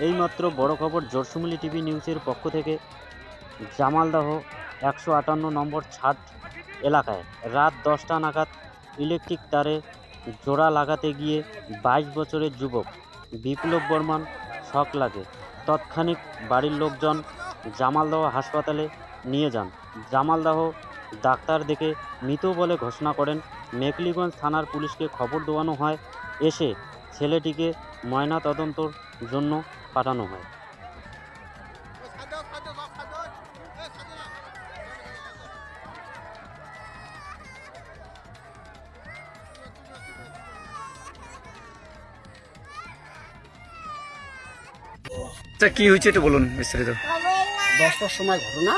এইমাত্র বড় খবর জরসুমুলি টিভি নিউজের পক্ষ থেকে। জামালদহ 158 নম্বর ছাদ এলাকায় রাত 10টা নাগাদ ইলেকট্রিক তারে জোড়া লাগাতে গিয়ে 22 বছরের যুবক বিপ্লব বর্মন শক লাগে। তৎক্ষণিক বাড়ির লোকজন জামালদহ হাসপাতালে নিয়ে যান। জামালদহ ডাক্তার দেখে মৃত বলে ঘোষণা করেন। মেখলিগঞ্জ থানার পুলিশকে খবর দেওয়ানো হয়। এসে ছেলেটিকে ময়নাতদন্তর জন্য পাঠানো হয়। তা কি হয়েছে একটু বলুন বিস্তারিত। 10টার সময় ঘটনা।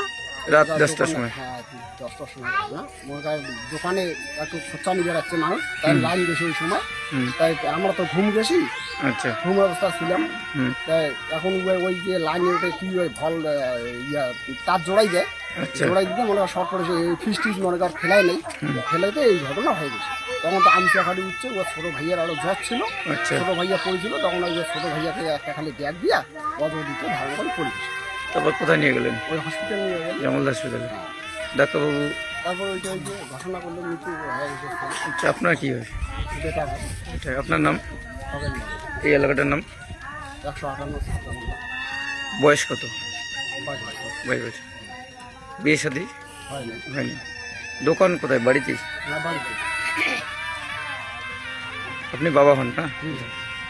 রাত 10টার সময়। হ্যাঁ, 10টার সময় ঘটনা। মনে করেন দোকানে একটু খরচা নিয়ে বেড়াচ্ছে মানুষ, তাই লাইন গেছে ওই সময়। তাই আমরা তো ঘুম গেছি, আচ্ছা। ঘুম অবস্থা ছিলাম। তাই এখন ওই যে লাইনে ওটা কি ওই ভল তার জোড়াই দেয়, জোড়াই দিতে মনে হয় শর্ট পড়েছে। এই ফিস টিস মনে কর ফেলাই নেই, ফেলাইতে এই ঘটনা হয়ে গেছে। তখন তো আমসা খাটি উঠছে, ওর ছোটো ভাইয়ার আরও জ্বর ছিল, ছোটো ভাইয়া পড়েছিল। তখন ওই ছোটো ভাইয়াকে একটা খালি ব্যাগ দিয়া অত দিতে ভালো করে পড়ে গেছে। তারপর কোথায় নিয়ে গেলেন? ওই হসপিটাল নিয়ে গেলেন, জামালদহ হাসপাতালে। ডাক্তারবাবু তারপর ওই যে ঘোষণা করলো মৃত্যু হয়ে গেছে। আচ্ছা, আপনার কি হয়? বেটা আচ্ছা, আপনার নাম? হবে না। এই এলাকাটার নাম? 158 বয়স কত? 22 বছর। বিয়ে শাদী হয়নি। হয়নি। দোকান কোথায়? বাড়িতেই? না, বাড়িতে। আপনি বাবা হন না?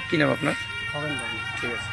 কি নাম আপনার? হবেন। ঠিক আছে।